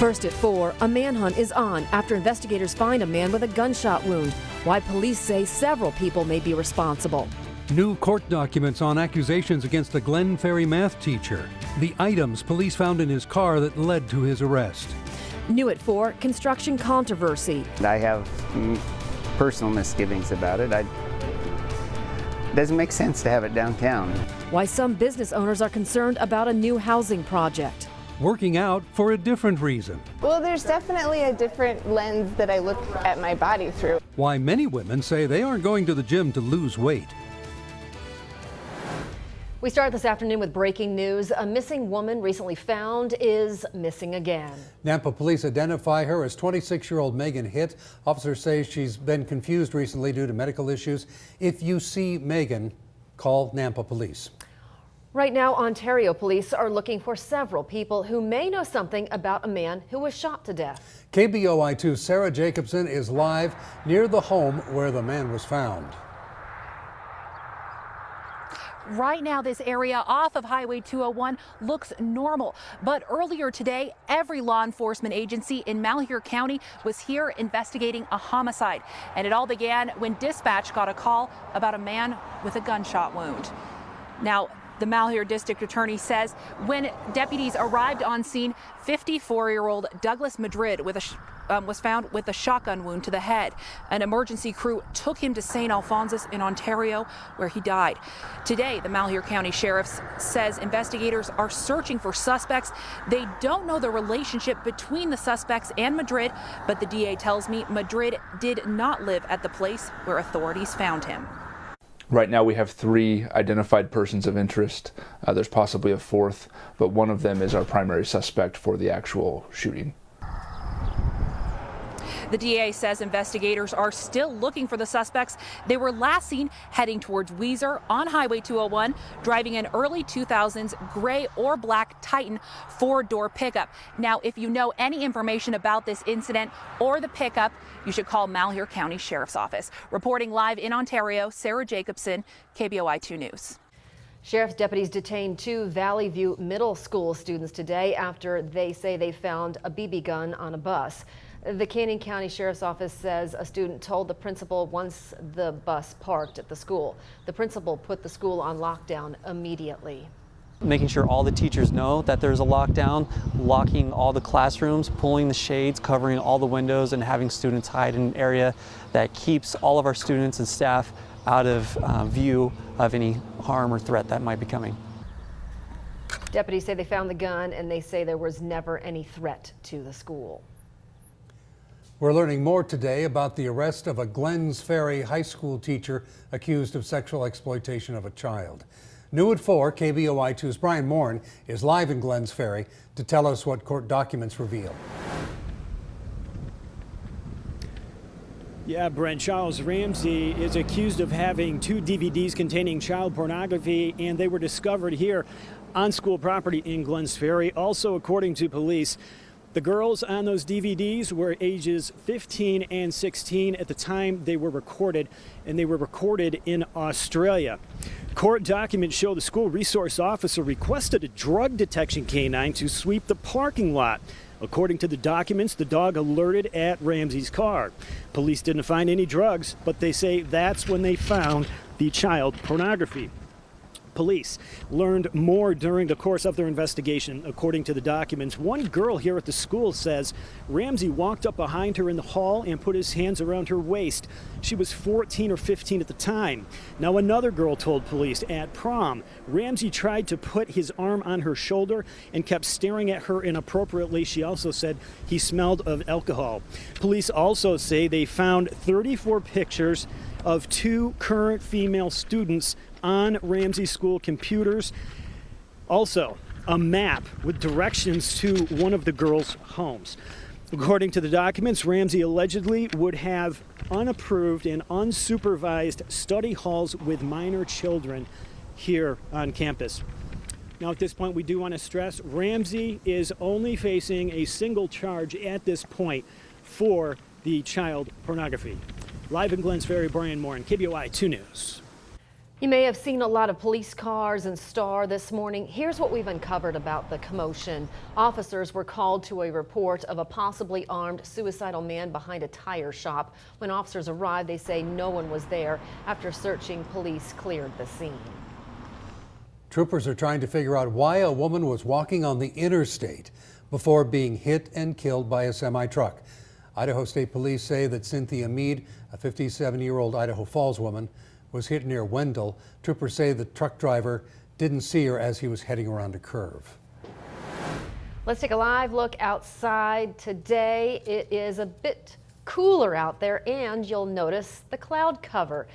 First at 4, a manhunt is on after investigators find a man with a gunshot wound. Why police say several people may be responsible. New court documents on accusations against a Glen Ferry math teacher. The items police found in his car that led to his arrest. New at 4, construction controversy. I have personal misgivings about it. It doesn't make sense to have it downtown. Why some business owners are concerned about a new housing project. Working out for a different reason. Well, there's definitely a different lens that I look at my body through. Why many women say they aren't going to the gym to lose weight. We start this afternoon with breaking news. A missing woman recently found is missing again. Nampa police identify her as 26-year-old Megan Hitt. Officers say she's been confused recently due to medical issues. If you see Megan, call Nampa police. Right now, Ontario police are looking for several people who may know something about a man who was shot to death. KBOI 2's Sarah Jacobson is live near the home where the man was found. Right now, this area off of Highway 201 looks normal. But earlier today, every law enforcement agency in Malheur County was here investigating a homicide. And it all began when dispatch got a call about a man with a gunshot wound. Now, the Malheur District Attorney says when deputies arrived on scene, 54-year-old Douglas Madrid was found with a shotgun wound to the head. An emergency crew took him to St. Alphonsus in Ontario, where he died. Today, the Malheur County Sheriff says investigators are searching for suspects. They don't know the relationship between the suspects and Madrid, but the DA tells me Madrid did not live at the place where authorities found him. Right now we have 3 identified persons of interest. There's possibly a 4th, but one of them is our primary suspect for the actual shooting. The DA says investigators are still looking for the suspects. They were last seen heading towards Weiser on Highway 201, driving an early 2000s gray or black Titan 4-door pickup. Now, if you know any information about this incident or the pickup, you should call Malheur County Sheriff's Office. Reporting live in Ontario, Sarah Jacobson, KBOI 2 News. Sheriff's deputies detained 2 Valley View Middle School students today after they say they found a BB gun on a bus. The Canyon County Sheriff's Office says a student told the principal once the bus parked at the school. The principal put the school on lockdown immediately. Making sure all the teachers know that there's a lockdown, locking all the classrooms, pulling the shades, covering all the windows, and having students hide in an area that keeps all of our students and staff out of view of any harm or threat that might be coming. Deputies say they found the gun and they say there was never any threat to the school. We're learning more today about the arrest of a Glens Ferry high school teacher accused of sexual exploitation of a child. New at 4, KBOI 2's Brian Morin is live in Glens Ferry to tell us what court documents reveal. Yeah, Brent, Charles Ramsey is accused of having 2 DVDs containing child pornography, and they were discovered here on school property in Glens Ferry. Also, according to police, the girls on those DVDs were ages 15 and 16 at the time they were recorded, and they were recorded in Australia. Court documents show the school resource officer requested a drug detection canine to sweep the parking lot. According to the documents, the dog alerted at Ramsey's car. Police didn't find any drugs, but they say that's when they found the child pornography. Police learned more during the course of their investigation. According to the documents, one girl here at the school says Ramsey walked up behind her in the hall and put his hands around her waist. She was 14 or 15 at the time. Now, another girl told police at prom, Ramsey tried to put his arm on her shoulder and kept staring at her inappropriately. She also said he smelled of alcohol. Police also say they found 34 pictures of 2 current female students on Ramsey school computers. Also, a map with directions to one of the girls' homes. According to the documents, Ramsey allegedly would have unapproved and unsupervised study halls with minor children here on campus. Now, at this point, we do want to stress Ramsey is only facing a single charge at this point for the child pornography. Live in Glens Ferry, Brian Morin, KBOI 2 News. You may have seen a lot of police cars and Star this morning. Here's what we've uncovered about the commotion. Officers were called to a report of a possibly armed suicidal man behind a tire shop. When officers arrived, they say no one was there. After searching, police cleared the scene. Troopers are trying to figure out why a woman was walking on the interstate before being hit and killed by a semi-truck. Idaho State Police say that Cynthia Mead, a 57-year-old Idaho Falls woman, was hit near Wendell. Troopers say the truck driver didn't see her as he was heading around a curve. Let's take a live look outside today. It is a bit cooler out there, and you'll notice the cloud cover.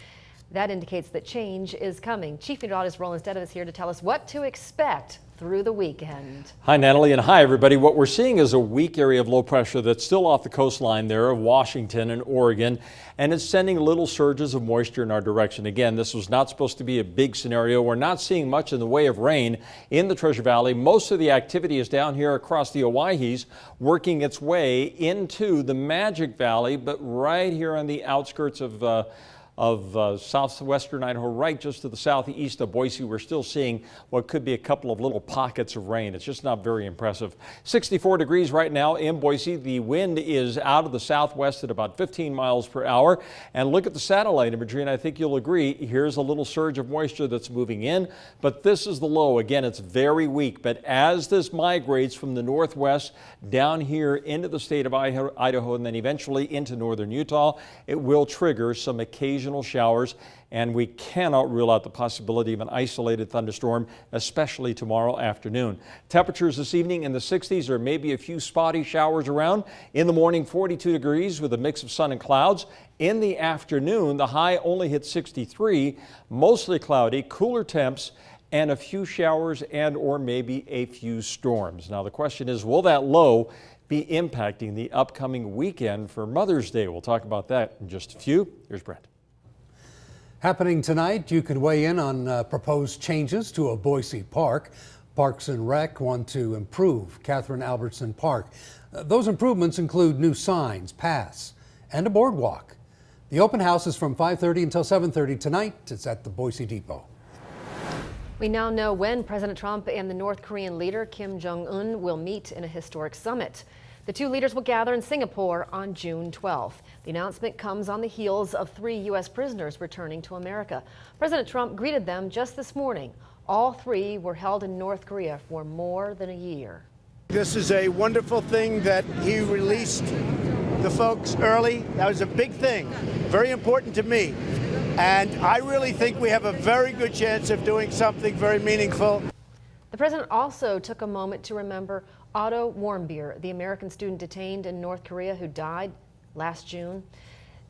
That indicates that change is coming. Chief Meteorologist Roland Steadham is here to tell us what to expect through the weekend. Hi, Natalie, and hi, everybody. What we're seeing is a weak area of low pressure that's still off the coastline there of Washington and Oregon, and it's sending little surges of moisture in our direction. Again, this was not supposed to be a big scenario. We're not seeing much in the way of rain in the Treasure Valley. Most of the activity is down here across the Owyhees, working its way into the Magic Valley, but right here on the outskirts of southwestern Idaho, right just to the southeast of Boise, we're still seeing what could be a couple of little pockets of rain. It's just not very impressive. 64 degrees right now in Boise. The wind is out of the southwest at about 15 miles per hour. And look at the satellite imagery, and I think you'll agree, here's a little surge of moisture that's moving in, but this is the low. Again, it's very weak, but as this migrates from the northwest down here into the state of Idaho and then eventually into northern Utah, it will trigger some occasional showers, and we cannot rule out the possibility of an isolated thunderstorm, especially tomorrow afternoon. Temperatures this evening in the 60s, or maybe a few spotty showers around. In the morning, 42 degrees with a mix of sun and clouds. In the afternoon, the high only hit 63, mostly cloudy, cooler temps, and a few showers and or maybe a few storms. Now the question is, will that low be impacting the upcoming weekend for Mother's Day? We'll talk about that in just a few. Here's Brent. Happening tonight, you can weigh in on proposed changes to a Boise park. Parks and Rec want to improve Catherine Albertson Park. Those improvements include new signs, paths, and a boardwalk. The open house is from 5:30 until 7:30 tonight. It's at the Boise Depot. We now know when President Trump and the North Korean leader Kim Jong-un will meet in a historic summit. The two leaders will gather in Singapore on June 12th. The announcement comes on the heels of 3 U.S. prisoners returning to America. President Trump greeted them just this morning. All 3 were held in North Korea for more than a year. This is a wonderful thing that he released the folks early. That was a big thing, very important to me. And I really think we have a very good chance of doing something very meaningful. The president also took a moment to remember Otto Warmbier, the American student detained in North Korea who died last June.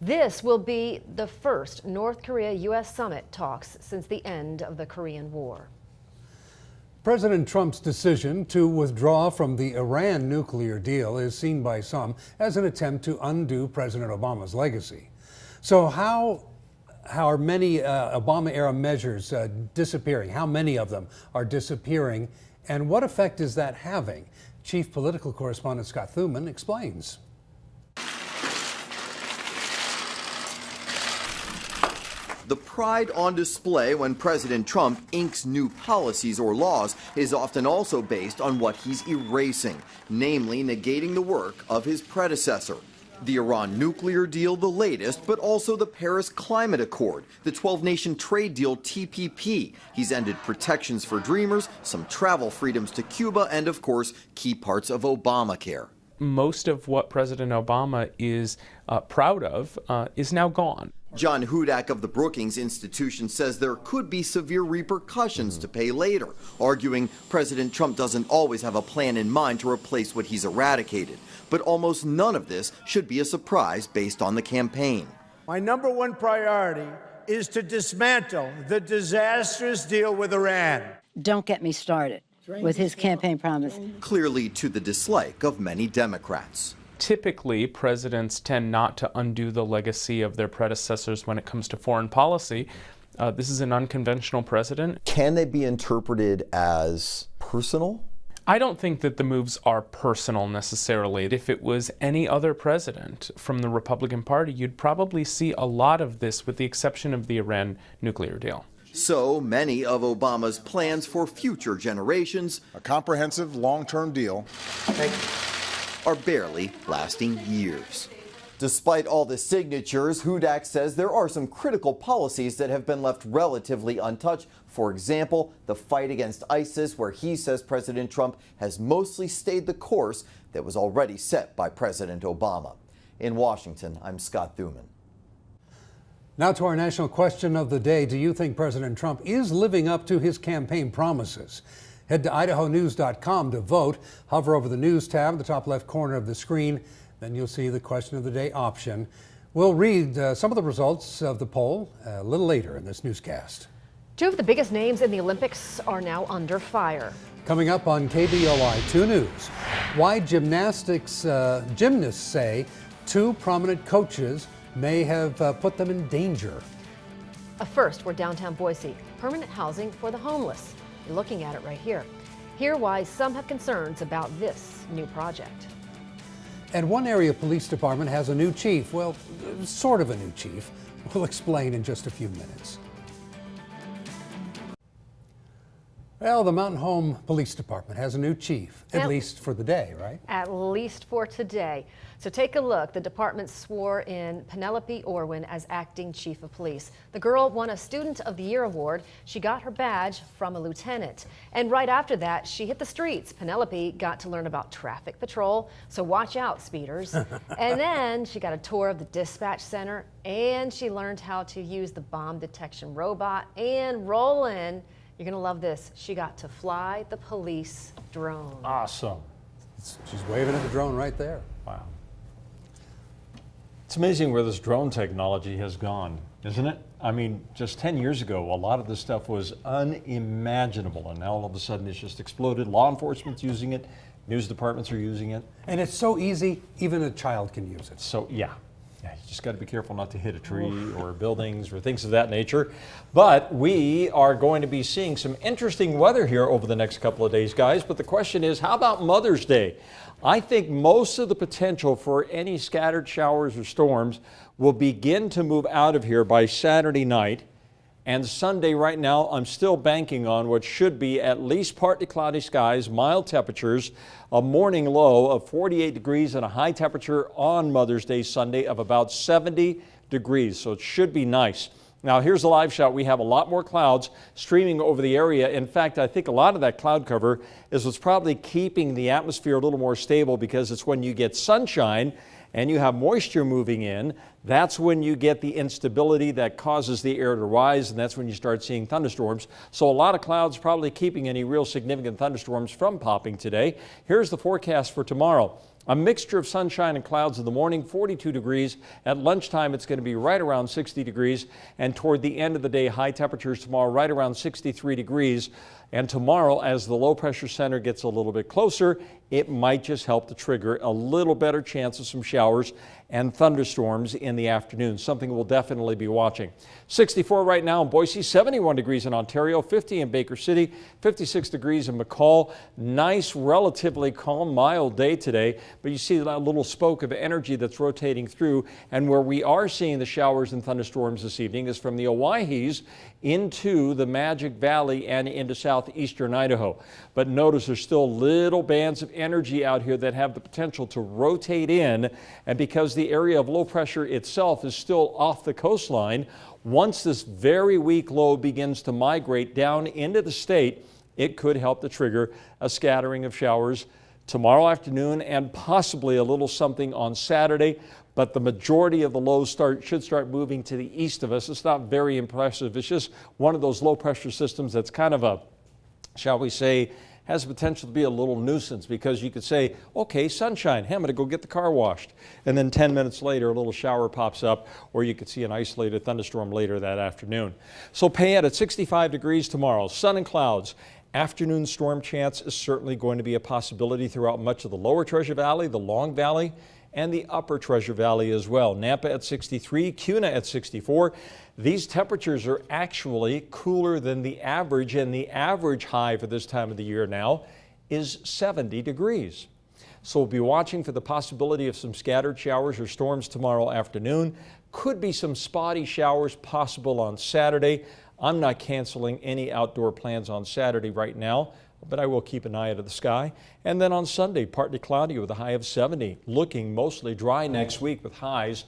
This will be the first North Korea-U.S. summit talks since the end of the Korean War. President Trump's decision to withdraw from the Iran nuclear deal is seen by some as an attempt to undo President Obama's legacy. So how are many Obama-era measures disappearing? How many of them are disappearing? And what effect is that having? Chief Political Correspondent Scott Thuman explains. The pride on display when President Trump inks new policies or laws is often also based on what he's erasing, namely negating the work of his predecessor. The Iran nuclear deal, the latest, but also the Paris Climate Accord, the 12-nation trade deal TPP. He's ended protections for dreamers, some travel freedoms to Cuba, and of course, key parts of Obamacare. Most of what President Obama is proud of is now gone. John Hudak of the Brookings Institution says there could be severe repercussions to pay later, arguing President Trump doesn't always have a plan in mind to replace what he's eradicated. But almost none of this should be a surprise based on the campaign. My number one priority is to dismantle the disastrous deal with Iran. Don't get me started with his campaign promise. Clearly to the dislike of many Democrats. Typically, presidents tend not to undo the legacy of their predecessors when it comes to foreign policy. This is an unconventional president. Can they be interpreted as personal? I don't think that the moves are personal necessarily. If it was any other president from the Republican Party, you'd probably see a lot of this with the exception of the Iran nuclear deal. So many of Obama's plans for future generations, a comprehensive long-term deal, are barely lasting years. Despite all the signatures, Hudak says there are some critical policies that have been left relatively untouched. For example, the fight against ISIS, where he says President Trump has mostly stayed the course that was already set by President Obama. In Washington, I'm Scott Thuman. Now to our national question of the day. Do you think President Trump is living up to his campaign promises? Head to idahonews.com to vote. Hover over the News tab at the top left corner of the screen. Then you'll see the question of the day option. We'll read some of the results of the poll a little later in this newscast. Two of the biggest names in the Olympics are now under fire. Coming up on KBOI 2 News, why gymnasts say two prominent coaches may have put them in danger. A first for downtown Boise, permanent housing for the homeless. You're looking at it right here. Hear why some have concerns about this new project. And one area police department has a new chief. Well, sort of a new chief. We'll explain in just a few minutes. Well, the Mountain Home Police Department has a new chief, at least for the day, right? At least for today. So take a look. The department swore in Penelope Orwin as acting chief of police. The girl won a Student of the Year award. She got her badge from a lieutenant. And right after that, she hit the streets. Penelope got to learn about traffic patrol, so watch out, speeders. And then she got a tour of the dispatch center, and she learned how to use the bomb detection robot. And Roland, you're going to love this. She got to fly the police drone. Awesome. She's waving at the drone right there. Wow. It's amazing where this drone technology has gone, isn't it? I mean, just 10 years ago, a lot of this stuff was unimaginable, and now all of a sudden it's just exploded. Law enforcement's using it. News departments are using it. And it's so easy, even a child can use it. So, yeah. You just got to be careful not to hit a tree or buildings or things of that nature. But we are going to be seeing some interesting weather here over the next couple of days, guys. But the question is, how about Mother's Day? I think most of the potential for any scattered showers or storms will begin to move out of here by Saturday night. And Sunday right now, I'm still banking on what should be at least partly cloudy skies, mild temperatures, a morning low of 48 degrees and a high temperature on Mother's Day Sunday of about 70 degrees. So it should be nice. Now here's a live shot. We have a lot more clouds streaming over the area. In fact, I think a lot of that cloud cover is what's probably keeping the atmosphere a little more stable, because it's when you get sunshine and you have moisture moving in, that's when you get the instability that causes the air to rise, and that's when you start seeing thunderstorms. So a lot of clouds probably keeping any real significant thunderstorms from popping today. Here's the forecast for tomorrow. A mixture of sunshine and clouds in the morning, 42 degrees. At lunchtime, it's going to be right around 60 degrees. And toward the end of the day, high temperatures tomorrow, right around 63 degrees. And tomorrow, as the low pressure center gets a little bit closer, it might just help to trigger a little better chance of some showers and thunderstorms in the afternoon, something we'll definitely be watching. 64 right now in Boise, 71 degrees in Ontario, 50 in Baker City, 56 degrees in McCall. Nice, relatively calm, mild day today, but you see that little spoke of energy that's rotating through, and where we are seeing the showers and thunderstorms this evening is from the Owyhees into the Magic Valley and into southeastern Idaho. But notice there's still little bands of energy out here that have the potential to rotate in, and because the area of low pressure itself is still off the coastline, once this very weak low begins to migrate down into the state, it could help to trigger a scattering of showers tomorrow afternoon and possibly a little something on Saturday. But the majority of the lows should start moving to the east of us. It's not very impressive. It's just one of those low pressure systems that's kind of a, shall we say, has the potential to be a little nuisance, because you could say, okay, sunshine, hey, I'm going to go get the car washed. And then 10 minutes later, a little shower pops up, or you could see an isolated thunderstorm later that afternoon. So Payette at 65 degrees tomorrow, sun and clouds. Afternoon storm chance is certainly going to be a possibility throughout much of the lower Treasure Valley, the Long Valley, and the upper Treasure Valley as well. Nampa at 63, Kuna at 64. These temperatures are actually cooler than the average, and the average high for this time of the year now is 70 degrees. So we'll be watching for the possibility of some scattered showers or storms tomorrow afternoon. Could be some spotty showers possible on Saturday. I'm not canceling any outdoor plans on Saturday right now, but I will keep an eye out of the sky. And then on Sunday, partly cloudy with a high of 70, looking mostly dry next week with highs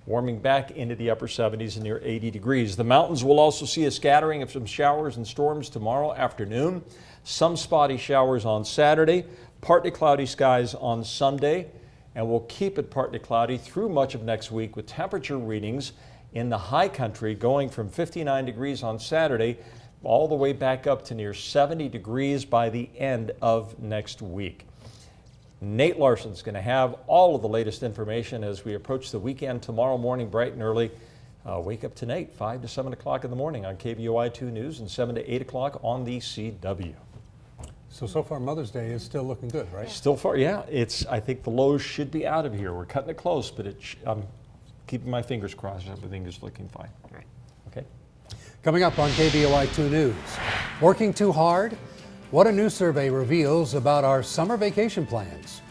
warming back into the upper 70s and near 80 degrees. The mountains will also see a scattering of some showers and storms tomorrow afternoon. Some spotty showers on Saturday, partly cloudy skies on Sunday, and we'll keep it partly cloudy through much of next week with temperature readings in the high country going from 59 degrees on Saturday all the way back up to near 70 degrees by the end of next week. Nate Larson's going to have all of the latest information as we approach the weekend tomorrow morning bright and early. Wake up to Nate, 5 to 7 o'clock in the morning on KBOI 2 News and 7 to 8 o'clock on the CW. So far Mother's Day is still looking good, right? Still far, yeah. I think the lows should be out of here. We're cutting it close, but I'm keeping my fingers crossed. Everything is looking fine. Okay. Coming up on KBOI 2 News, working too hard? What a new survey reveals about our summer vacation plans.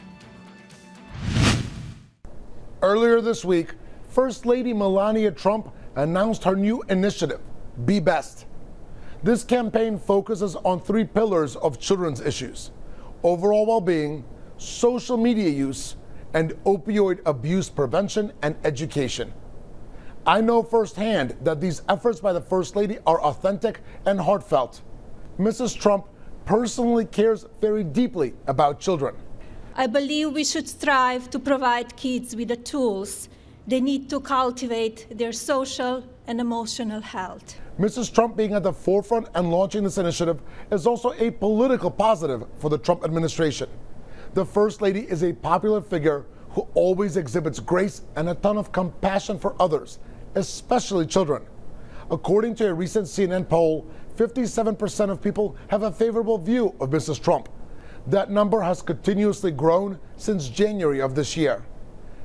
Earlier this week, First Lady Melania Trump announced her new initiative, Be Best. This campaign focuses on 3 pillars of children's issues: overall well-being, social media use, and opioid abuse prevention and education. I know firsthand that these efforts by the First Lady are authentic and heartfelt. Mrs. Trump personally cares very deeply about children. I believe we should strive to provide kids with the tools they need to cultivate their social and emotional health. Mrs. Trump being at the forefront and launching this initiative is also a political positive for the Trump administration. The First Lady is a popular figure who always exhibits grace and a ton of compassion for others, especially children. According to a recent CNN poll, 57% of people have a favorable view of Mrs. Trump. That number has continuously grown since January of this year.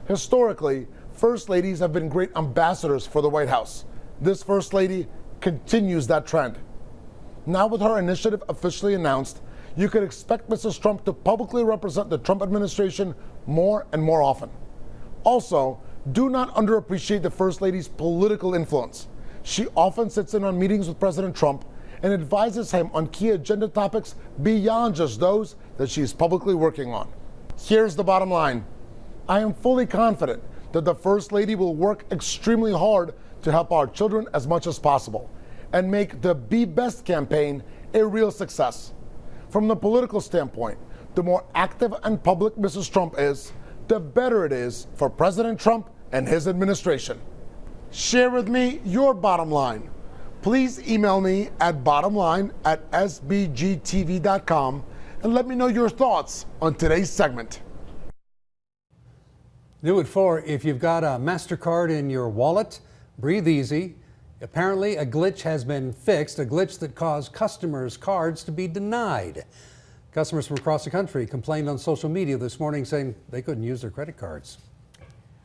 Historically, First Ladies have been great ambassadors for the White House. This First Lady continues that trend. Now with her initiative officially announced, you could expect Mrs. Trump to publicly represent the Trump administration more and more often. Also, do not underappreciate the First Lady's political influence. She often sits in on meetings with President Trump and advises him on key agenda topics beyond just those that she's publicly working on. Here's the bottom line. I am fully confident that the First Lady will work extremely hard to help our children as much as possible and make the Be Best campaign a real success. From the political standpoint, the more active and public Mrs. Trump is, the better it is for President Trump and his administration. Share with me your bottom line. Please email me at bottomline@sbgtv.com and let me know your thoughts on today's segment. New at 4, if you've got a MasterCard in your wallet, breathe easy. Apparently a glitch has been fixed, a glitch that caused customers' cards to be denied. Customers from across the country complained on social media this morning saying they couldn't use their credit cards.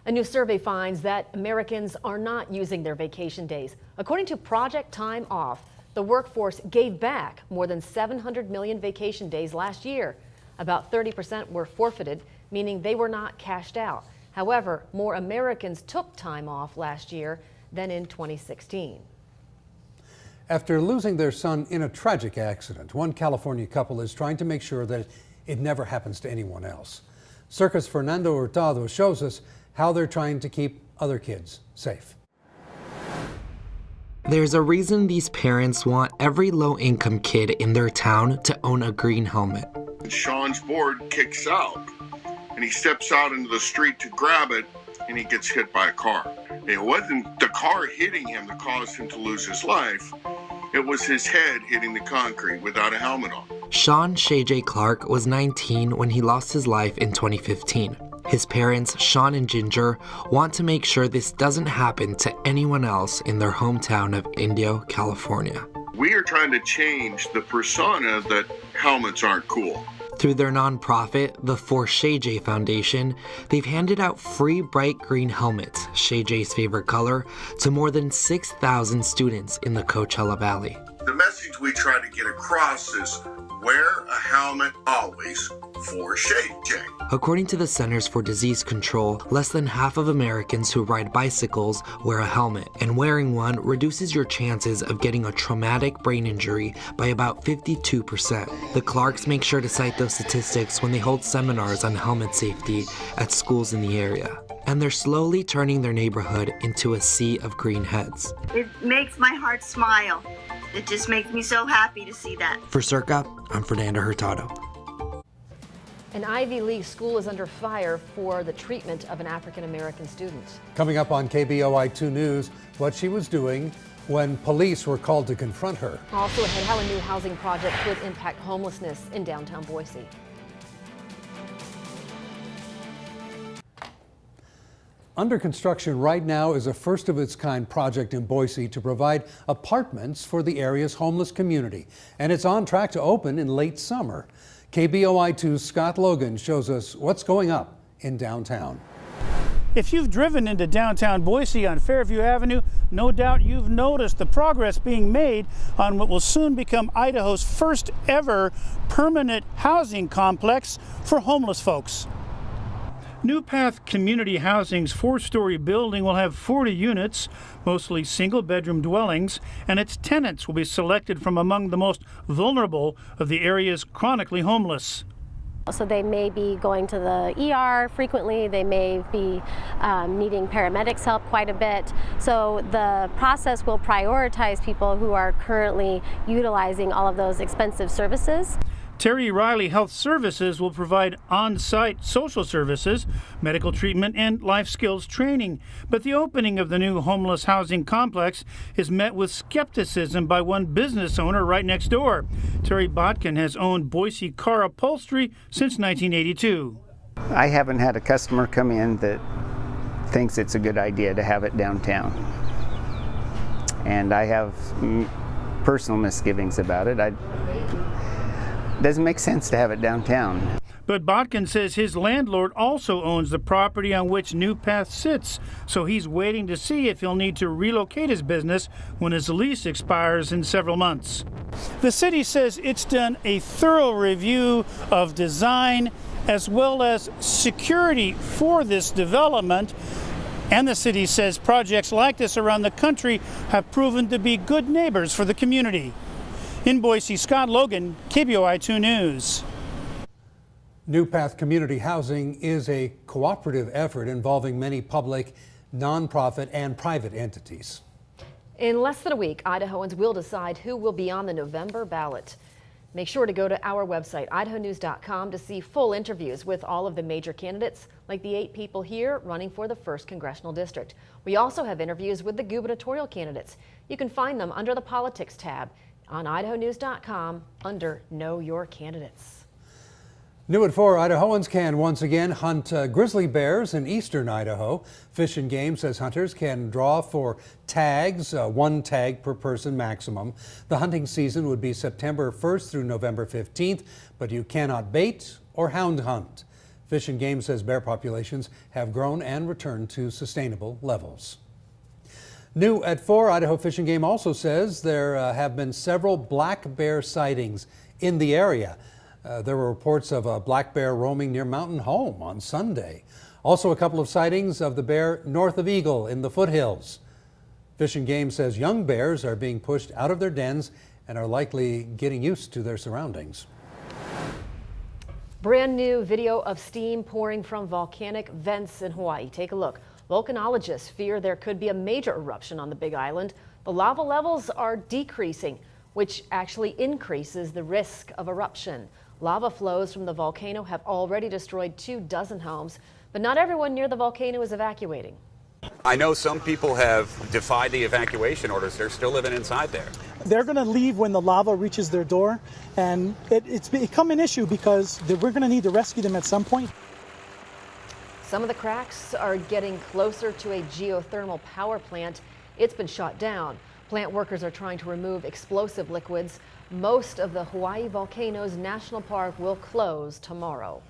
A new survey finds that Americans are not using their vacation days. According to Project Time Off, the workforce gave back more than 700 million vacation days last year. About 30% were forfeited, meaning they were not cashed out. However, more Americans took time off last year than in 2016. After losing their son in a tragic accident, one California couple is trying to make sure that it never happens to anyone else. Circus Fernando Hurtado shows us how they're trying to keep other kids safe. There's a reason these parents want every low-income kid in their town to own a green helmet. Sean's board kicks out, and he steps out into the street to grab it, and he gets hit by a car. It wasn't the car hitting him that caused him to lose his life. It was his head hitting the concrete without a helmet on. Sean Shay J. Clark was 19 when he lost his life in 2015. His parents, Sean and Ginger, want to make sure this doesn't happen to anyone else in their hometown of Indio, California. We are trying to change the persona that helmets aren't cool. Through their nonprofit, the For Shay J Foundation, they've handed out free bright green helmets, Shay J's favorite color, to more than 6,000 students in the Coachella Valley. The message we try to get across is wear a helmet always. for shade, Jay. According to the Centers for Disease Control, less than half of Americans who ride bicycles wear a helmet, and wearing one reduces your chances of getting a traumatic brain injury by about 52%. The Clarks make sure to cite those statistics when they hold seminars on helmet safety at schools in the area. And they're slowly turning their neighborhood into a sea of green heads. It makes my heart smile. It just makes me so happy to see that. For Circa, I'm Fernando Hurtado. An Ivy League school is under fire for the treatment of an African-American student. Coming up on KBOI 2 News, what she was doing when police were called to confront her. Also ahead, how a new housing project could impact homelessness in downtown Boise. Under construction right now is a first-of-its-kind project in Boise to provide apartments for the area's homeless community, and it's on track to open in late summer. KBOI 2's Scott Logan shows us what's going up in downtown. If you've driven into downtown Boise on Fairview Avenue, no doubt you've noticed the progress being made on what will soon become Idaho's first ever permanent housing complex for homeless folks. New Path Community Housing's 4-story building will have 40 units, mostly single-bedroom dwellings, and its tenants will be selected from among the most vulnerable of the area's chronically homeless. So they may be going to the ER frequently, they may be needing paramedics help quite a bit. So the process will prioritize people who are currently utilizing all of those expensive services. Terry Riley Health Services will provide on-site social services, medical treatment, and life skills training. But the opening of the new homeless housing complex is met with skepticism by one business owner right next door. Terry Botkin has owned Boise Car Upholstery since 1982. I haven't had a customer come in that thinks it's a good idea to have it downtown. And I have personal misgivings about it. Doesn't make sense to have it downtown. But Botkin says his landlord also owns the property on which New Path sits, so he's waiting to see if he'll need to relocate his business when his lease expires in several months. The city says it's done a thorough review of design as well as security for this development, and the city says projects like this around the country have proven to be good neighbors for the community. In Boise, Scott Logan, KBOI 2 News. New Path Community Housing is a cooperative effort involving many public, nonprofit, and private entities. In less than a week, Idahoans will decide who will be on the November ballot. Make sure to go to our website, idahonews.com, to see full interviews with all of the major candidates, like the 8 people here running for the 1st Congressional District. We also have interviews with the gubernatorial candidates. You can find them under the Politics tab on idahonews.com under Know Your Candidates. New at 4, Idahoans can once again hunt grizzly bears in eastern Idaho. Fish and Game says hunters can draw for tags, 1 tag per person maximum. The hunting season would be September 1st through November 15th, but you cannot bait or hound hunt. Fish and Game says bear populations have grown and returned to sustainable levels. New at 4, Idaho Fish and Game also says there have been several black bear sightings in the area. There were reports of a black bear roaming near Mountain Home on Sunday. Also a couple of sightings of the bear north of Eagle in the foothills. Fish and Game says young bears are being pushed out of their dens and are likely getting used to their surroundings. Brand new video of steam pouring from volcanic vents in Hawaii. Take a look. Volcanologists fear there could be a major eruption on the Big Island. The lava levels are decreasing, which actually increases the risk of eruption. Lava flows from the volcano have already destroyed 24 homes, but not everyone near the volcano is evacuating. I know some people have defied the evacuation orders. They're still living inside there. They're going to leave when the lava reaches their door, and it's become an issue because we're going to need to rescue them at some point. Some of the cracks are getting closer to a geothermal power plant. It's been shut down. Plant workers are trying to remove explosive liquids. Most of the Hawaii Volcanoes National Park will close tomorrow.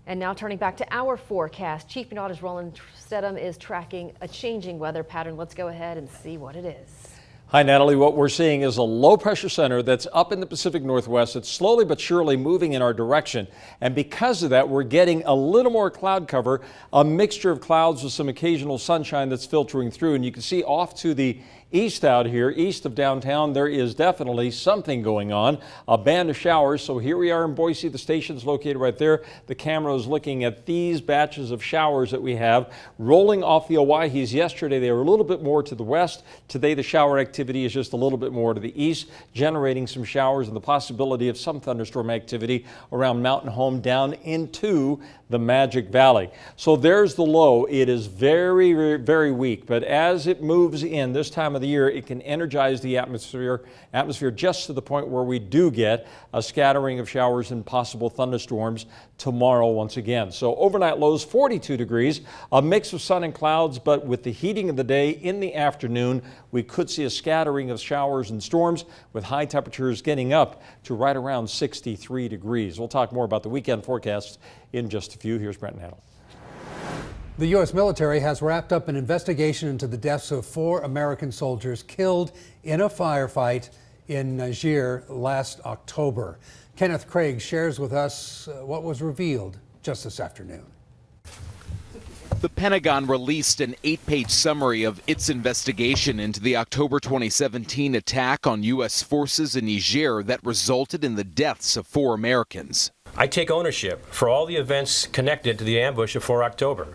And now turning back to our forecast, Chief Meteorologist Roland Stedham is tracking a changing weather pattern. Let's go ahead and see what it is. Hi, Natalie. What we're seeing is a low pressure center that's up in the Pacific Northwest. It's slowly but surely moving in our direction. And because of that, we're getting a little more cloud cover, a mixture of clouds with some occasional sunshine that's filtering through. And you can see off to the east out here, east of downtown, there is definitely something going on, a band of showers. So here we are in Boise. The station's located right there. The camera is looking at these batches of showers that we have rolling off the Owyhees. Yesterday, they were a little bit more to the west. Today, the shower activity is just a little bit more to the east, generating some showers and the possibility of some thunderstorm activity around Mountain Home down into the Magic Valley. So there's the low. It is very, very, very weak, but as it moves in this time of the year, it can energize the atmosphere just to the point where we do get a scattering of showers and possible thunderstorms tomorrow once again. So overnight lows 42 degrees, a mix of sun and clouds, but with the heating of the day in the afternoon, we could see a scattering of showers and storms with high temperatures getting up to right around 63 degrees. We'll talk more about the weekend forecasts in just a few. Here's Brent Nettle. The U.S. military has wrapped up an investigation into the deaths of 4 American soldiers killed in a firefight in Niger last October. Kenneth Craig shares with us what was revealed just this afternoon. The Pentagon released an 8-page summary of its investigation into the October 2017 attack on U.S. forces in Niger that resulted in the deaths of 4 Americans. I take ownership for all the events connected to the ambush of 4 October.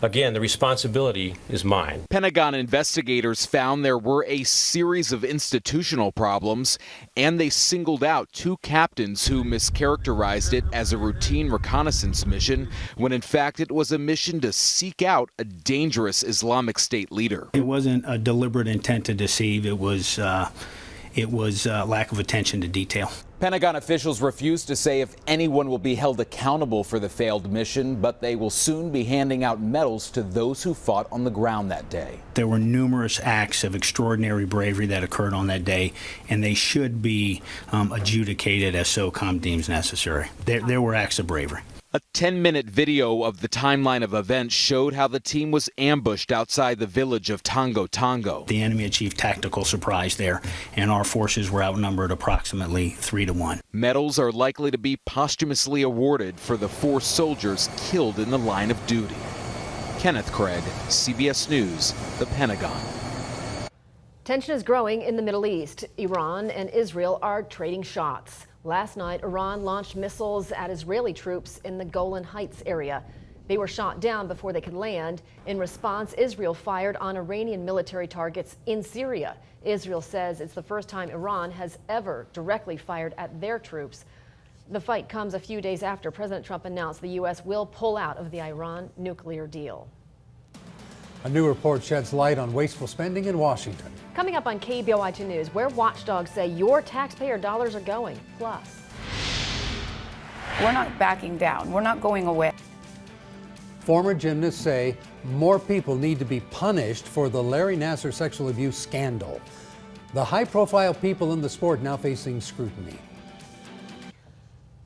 Again, the responsibility is mine. Pentagon investigators found there were a series of institutional problems, and they singled out 2 captains who mischaracterized it as a routine reconnaissance mission, when in fact it was a mission to seek out a dangerous Islamic State leader. It wasn't a deliberate intent to deceive. It was lack of attention to detail. Pentagon officials refuse to say if anyone will be held accountable for the failed mission, but they will soon be handing out medals to those who fought on the ground that day. There were numerous acts of extraordinary bravery that occurred on that day, and they should be adjudicated as SOCOM deems necessary. There were acts of bravery. A 10-minute video of the timeline of events showed how the team was ambushed outside the village of Tongo Tongo. The enemy achieved tactical surprise there, and our forces were outnumbered approximately 3-1. Medals are likely to be posthumously awarded for the 4 soldiers killed in the line of duty. Kenneth Craig, CBS News, the Pentagon. Tension is growing in the Middle East. Iran and Israel are trading shots. Last night, Iran launched missiles at Israeli troops in the Golan Heights area. They were shot down before they could land. In response, Israel fired on Iranian military targets in Syria. Israel says it's the first time Iran has ever directly fired at their troops. The fight comes a few days after President Trump announced the U.S. will pull out of the Iran nuclear deal. A new report sheds light on wasteful spending in Washington. Coming up on KBOI 2 News, where watchdogs say your taxpayer dollars are going. Plus, we're not backing down. We're not going away. Former gymnasts say more people need to be punished for the Larry Nassar sexual abuse scandal. The high-profile people in the sport now facing scrutiny.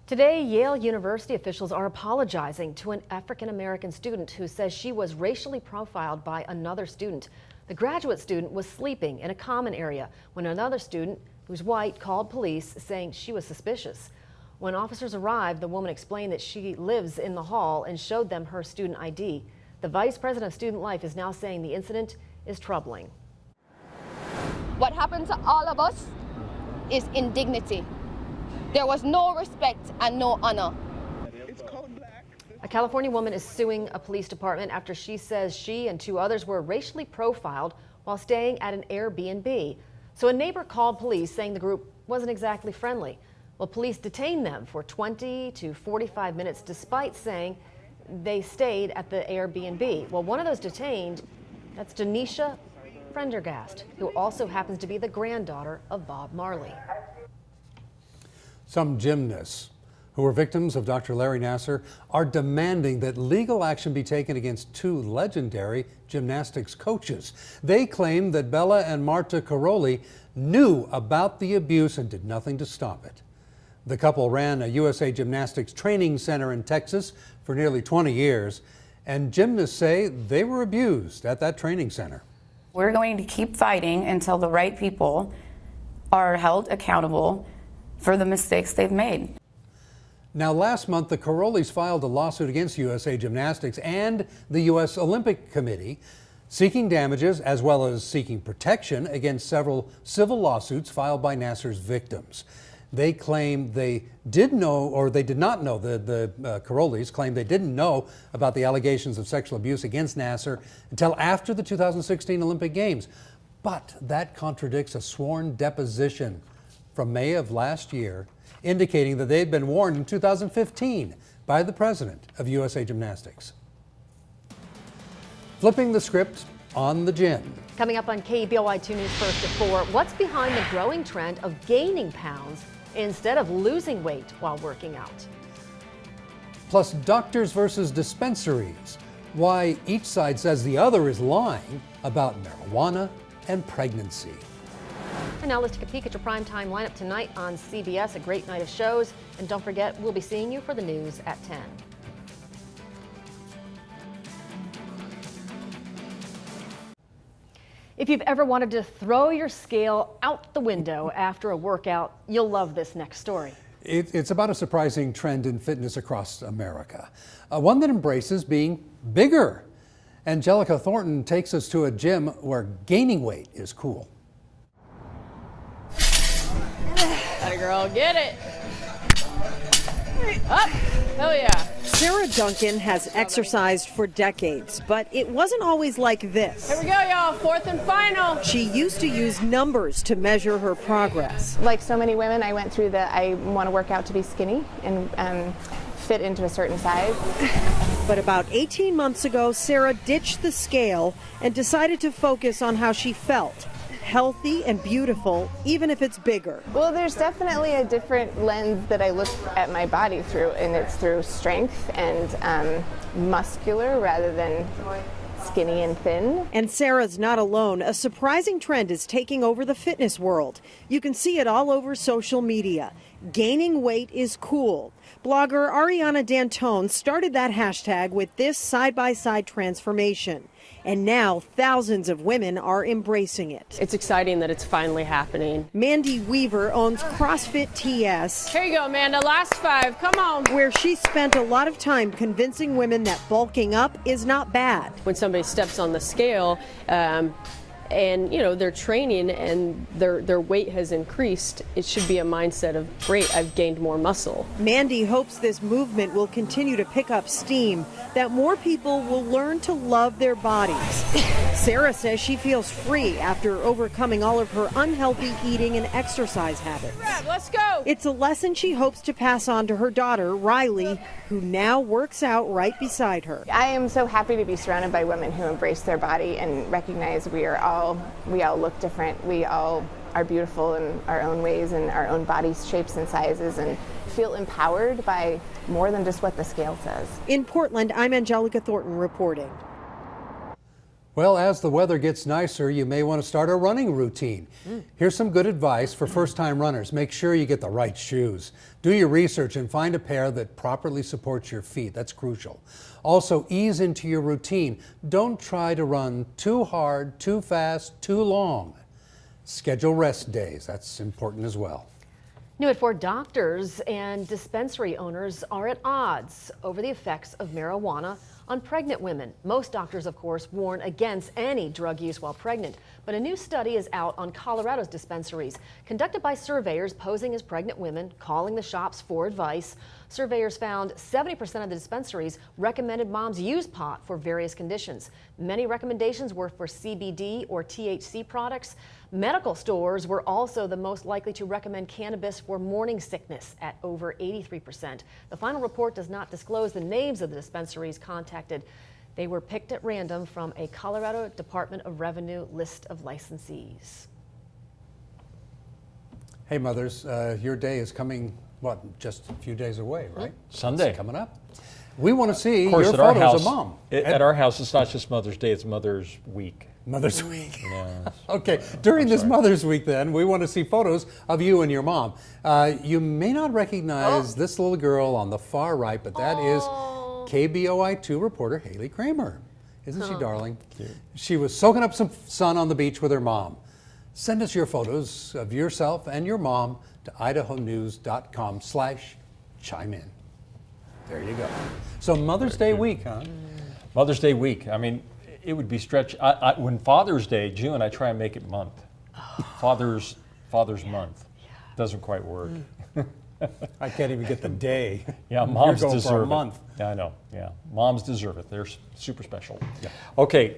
Today, Yale University officials are apologizing to an African-American student who says she was racially profiled by another student. The graduate student was sleeping in a common area when another student, who's white, called police saying she was suspicious. When officers arrived, the woman explained that she lives in the hall and showed them her student ID. The vice president of Student Life is now saying the incident is troubling. What happened to all of us is indignity. There was no respect and no honor. A California woman is suing a police department after she says she and 2 others were racially profiled while staying at an Airbnb. So a neighbor called police saying the group wasn't exactly friendly. Well, police detained them for 20 to 45 minutes despite saying they stayed at the Airbnb. Well, one of those detained, that's Denisha Prendergast, who also happens to be the granddaughter of Bob Marley. Some gymnasts who were victims of Dr. Larry Nassar are demanding that legal action be taken against 2 legendary gymnastics coaches. They claim that Bella and Marta Caroli knew about the abuse and did nothing to stop it. The couple ran a USA Gymnastics training center in Texas for nearly 20 years, and gymnasts say they were abused at that training center. We're going to keep fighting until the right people are held accountable for the mistakes they've made. Now, last month, the Carollis filed a lawsuit against USA Gymnastics and the U.S. Olympic Committee, seeking damages as well as seeking protection against several civil lawsuits filed by Nassar's victims. They claim they did know, or they did not know, the Carollis claim they didn't know about the allegations of sexual abuse against Nassar until after the 2016 Olympic Games. But that contradicts a sworn deposition from May of last year, indicating that they had been warned in 2015 by the president of USA Gymnastics. Flipping the script on the gym. Coming up on KBOI 2 News First at 4, what's behind the growing trend of gaining pounds instead of losing weight while working out? Plus, doctors versus dispensaries. Why each side says the other is lying about marijuana and pregnancy. And now let's take a peek at your primetime lineup tonight on CBS, a great night of shows. And don't forget, we'll be seeing you for the news at 10. If you've ever wanted to throw your scale out the window after a workout, you'll love this next story. It's about a surprising trend in fitness across America, one that embraces being bigger. Angelica Thornton takes us to a gym where gaining weight is cool. Atta girl, get it. Up. Hell yeah. Sarah Duncan has exercised for decades, but it wasn't always like this. Here we go, y'all. Fourth and final. She used to use numbers to measure her progress. Like so many women, I went through I want to work out to be skinny and fit into a certain size. But about 18 months ago, Sarah ditched the scale and decided to focus on how she felt. Healthy and beautiful, even if it's bigger. Well, there's definitely a different lens that I look at my body through, and it's through strength and muscular rather than skinny and thin. And Sarah's not alone. A surprising trend is taking over the fitness world. You can see it all over social media. Gaining weight is cool. Blogger Ariana D'Antone started that hashtag with this side-by-side transformation. And now thousands of women are embracing it. It's exciting that it's finally happening. Mandy Weaver owns CrossFit TS. Here you go, Amanda. Last 5. Come on. Where she spent a lot of time convincing women that bulking up is not bad. When somebody steps on the scale, and they're training and their weight has increased, it should be a mindset of, great, I've gained more muscle. Mandy hopes this movement will continue to pick up steam, that more people will learn to love their bodies. Sarah says she feels free after overcoming all of her unhealthy eating and exercise habits. Let's go. It's a lesson she hopes to pass on to her daughter, Riley, who now works out right beside her. I am so happy to be surrounded by women who embrace their body and recognize we all look different. We all are beautiful in our own ways and our own body shapes and sizes, and feel empowered by more than just what the scale says. In Portland, I'm Angelica Thornton reporting. Well, as the weather gets nicer, you may want to start a running routine. Here's some good advice for first-time runners. Make sure you get the right shoes. Do your research and find a pair that properly supports your feet. That's crucial. Also, ease into your routine. Don't try to run too hard, too fast, too long. Schedule rest days. That's important as well. New at 4, doctors and dispensary owners are at odds over the effects of marijuana on pregnant women. Most doctors, of course, warn against any drug use while pregnant. But a new study is out on Colorado's dispensaries, conducted by surveyors posing as pregnant women, calling the shops for advice. Surveyors found 70% of the dispensaries recommended moms use pot for various conditions. Many recommendations were for CBD or THC products. Medical stores were also the most likely to recommend cannabis for morning sickness at over 83%. The final report does not disclose the names of the dispensaries contacted. They were picked at random from a Colorado Department of Revenue list of licensees. Hey, mothers, your day is coming, just a few days away, right? Sunday. It's coming up. We want to see of course, your at our photos house, of mom. At our house, it's not just Mother's Day, it's Mother's Week. Mother's Week. Yeah. Okay, during this Mother's Week then, we want to see photos of you and your mom. You may not recognize this little girl on the far right, but that is KBOI 2 reporter Haley Kramer. Isn't she Oh. darling? She was soaking up some sun on the beach with her mom. Send us your photos of yourself and your mom to idahonews.com/chime in. There you go. So Mother's Day week, huh? Mother's Day week. I mean, it would be stretched. When Father's Day, June, I try and make it month. Father's month. Doesn't quite work. I can't even get the day. Yeah, moms You're going deserve for a it. month. Yeah, I know. Yeah, moms deserve it. They're super special. Yeah. Okay,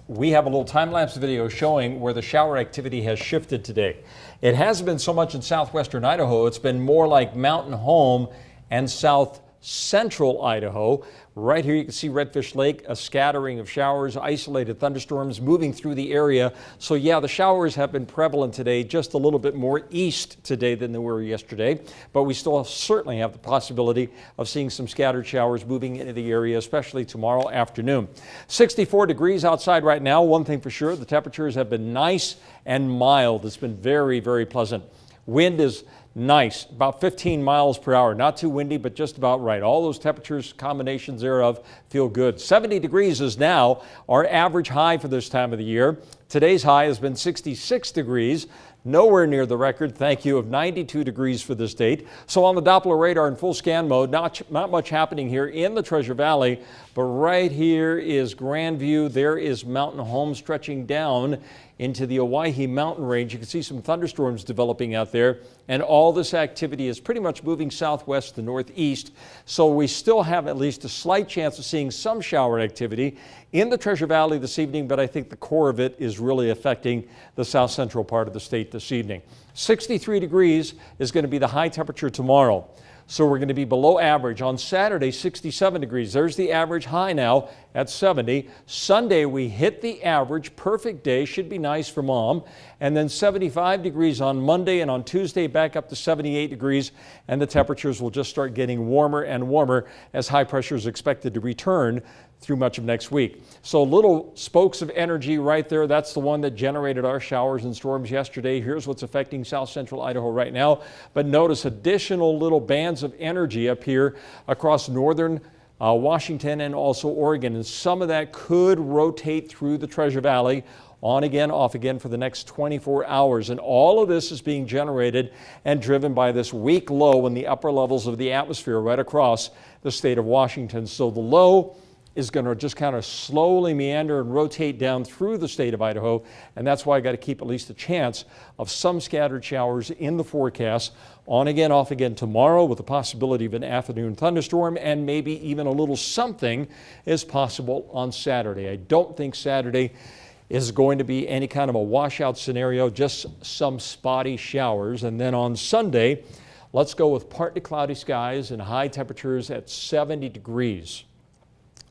we have a little time-lapse video showing where the shower activity has shifted today. It hasn't been so much in southwestern Idaho. It's been more like Mountain Home and south central Idaho. Right here you can see Redfish Lake, a scattering of showers, isolated thunderstorms moving through the area. So yeah, the showers have been prevalent today, just a little bit more east today than they were yesterday. But we still certainly have the possibility of seeing some scattered showers moving into the area, especially tomorrow afternoon. 64 degrees outside right now. One thing for sure, the temperatures have been nice and mild. It's been very, very pleasant. Wind is nice, about 15 miles per hour. Not too windy, but just about right. All those temperatures, combinations thereof, feel good. 70 degrees is now our average high for this time of the year. Today's high has been 66 degrees. Nowhere near the record, thank you, of 92 degrees for this date. So on the Doppler radar in full scan mode, not much happening here in the Treasure Valley, but right here is Grandview. There is Mountain Home stretching down into the Owyhee mountain range. You can see some thunderstorms developing out there, and all this activity is pretty much moving southwest to northeast. So we still have at least a slight chance of seeing some shower activity in the Treasure Valley this evening, but I think the core of it is really affecting the south central part of the state this evening. 63 degrees is going to be the high temperature tomorrow. So we're going to be below average. On Saturday, 67 degrees. There's the average high now at 70. Sunday, we hit the average. Perfect day. Should be nice for mom. And then 75 degrees on Monday, and on Tuesday, back up to 78 degrees. And the temperatures will just start getting warmer and warmer as high pressure is expected to return through much of next week. So little spokes of energy right there. That's the one that generated our showers and storms yesterday. Here's what's affecting south central Idaho right now. But notice additional little bands of energy up here across northern Washington and also Oregon. And some of that could rotate through the Treasure Valley on again, off again for the next 24 hours. And all of this is being generated and driven by this weak low in the upper levels of the atmosphere right across the state of Washington. So the low is going to just kind of slowly meander and rotate down through the state of Idaho, and that's why I got to keep at least a chance of some scattered showers in the forecast. On again, off again tomorrow with the possibility of an afternoon thunderstorm, and maybe even a little something is possible on Saturday. I don't think Saturday is going to be any kind of a washout scenario, just some spotty showers. And then on Sunday, let's go with partly cloudy skies and high temperatures at 70 degrees.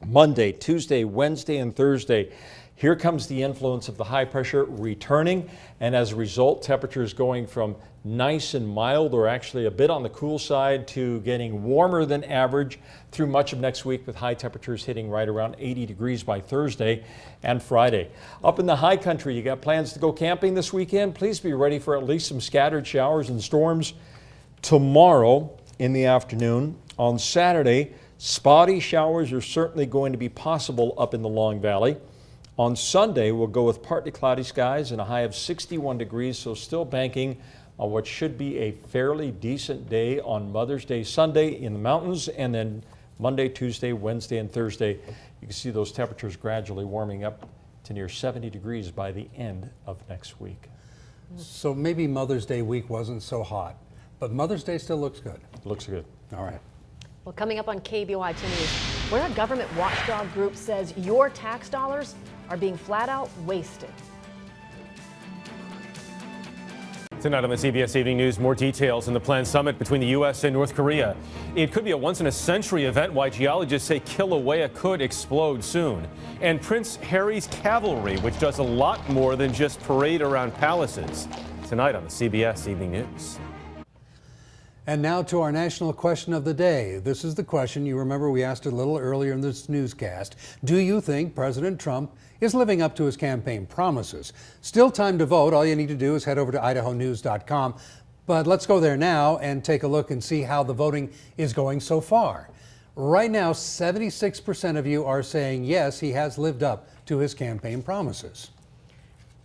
Monday, Tuesday, Wednesday, and Thursday. Here comes the influence of the high pressure returning, and as a result, temperatures going from nice and mild, or actually a bit on the cool side, to getting warmer than average through much of next week, with high temperatures hitting right around 80 degrees by Thursday and Friday. Up in the high country, you got plans to go camping this weekend? Please be ready for at least some scattered showers and storms tomorrow in the afternoon. On Saturday, spotty showers are certainly going to be possible up in the Long Valley. On Sunday, we'll go with partly cloudy skies and a high of 61 degrees, so still banking on what should be a fairly decent day on Mother's Day Sunday in the mountains, and then Monday, Tuesday, Wednesday, and Thursday. You can see those temperatures gradually warming up to near 70 degrees by the end of next week. So maybe Mother's Day week wasn't so hot, but Mother's Day still looks good. Looks good. All right. Well, coming up on KBOI 10 News, where a government watchdog group says your tax dollars are being flat out wasted. Tonight on the CBS Evening News, more details in the planned summit between the U.S. and North Korea. It could be a once-in-a-century event. Why geologists say Kilauea could explode soon. And Prince Harry's cavalry, which does a lot more than just parade around palaces. Tonight on the CBS Evening News. And now to our national question of the day. This is the question you remember we asked a little earlier in this newscast. Do you think President Trump is living up to his campaign promises? Still time to vote. All you need to do is head over to idahonews.com. But let's go there now and take a look and see how the voting is going so far. Right now, 76% of you are saying yes, he has lived up to his campaign promises.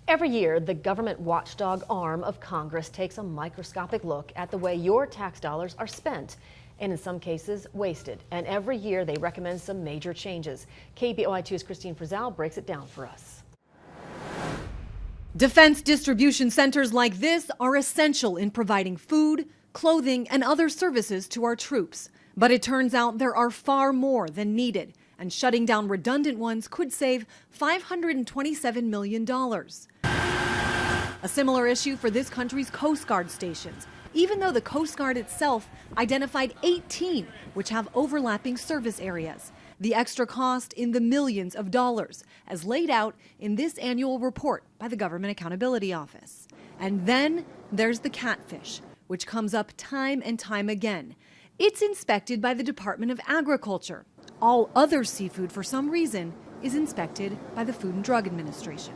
Every year, the government watchdog arm of Congress takes a microscopic look at the way your tax dollars are spent, and in some cases, wasted. And every year, they recommend some major changes. KBOI 2's Christine Frizzell breaks it down for us. Defense distribution centers like this are essential in providing food, clothing, and other services to our troops. But it turns out there are far more than needed, and shutting down redundant ones could save $527 million. A similar issue for this country's Coast Guard stations, even though the Coast Guard itself identified 18 which have overlapping service areas. The extra cost in the millions of dollars, as laid out in this annual report by the Government Accountability Office. And then there's the catfish, which comes up time and time again. It's inspected by the Department of Agriculture. All other seafood, for some reason, is inspected by the Food and Drug Administration.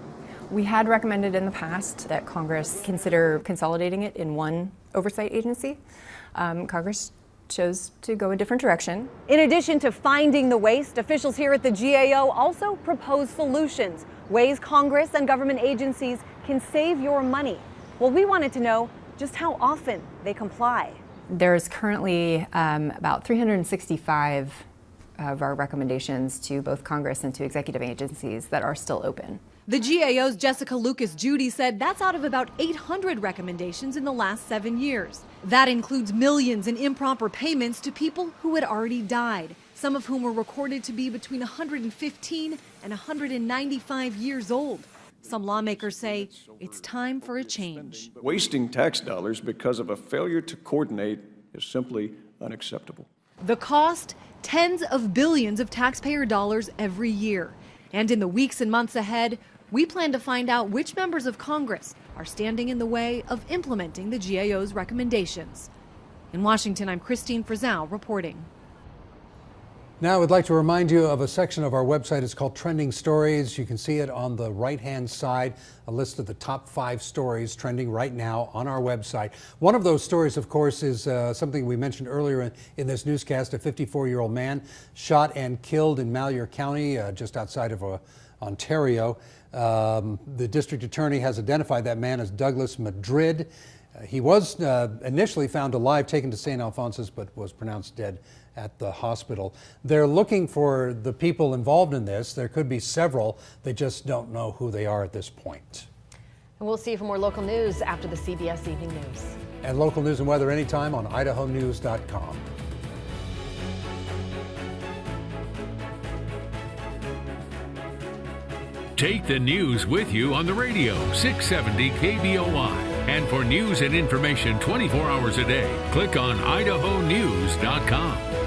We had recommended in the past that Congress consider consolidating it in one oversight agency. Congress chose to go a different direction. In addition to finding the waste, officials here at the GAO also propose solutions, ways Congress and government agencies can save your money. Well, we wanted to know just how often they comply. There's currently about 365 of our recommendations to both Congress and to executive agencies that are still open. The GAO's Jessica Lucas-Judy said that's out of about 800 recommendations in the last 7 years. That includes millions in improper payments to people who had already died, some of whom were recorded to be between 115 and 195 years old. Some lawmakers say it's time for a change. Wasting tax dollars because of a failure to coordinate is simply unacceptable. The cost? Tens of billions of taxpayer dollars every year. And in the weeks and months ahead, we plan to find out which members of Congress are standing in the way of implementing the GAO's recommendations. In Washington, I'm Christine Frizzell reporting. Now, I'd like to remind you of a section of our website. It's called Trending Stories. You can see it on the right-hand side, a list of the top 5 stories trending right now on our website. One of those stories, of course, is something we mentioned earlier in this newscast. A 54-year-old man shot and killed in Malheur County, just outside of Ontario. The district attorney has identified that man as Douglas Madrid. He was initially found alive, taken to St. Alphonsus, but was pronounced dead at the hospital. They're looking for the people involved in this. There could be several. They just don't know who they are at this point. And we'll see you for more local news after the CBS Evening News. And local news and weather anytime on idahonews.com. Take the news with you on the radio, 670 KBOI. And for news and information 24 hours a day, click on idahonews.com.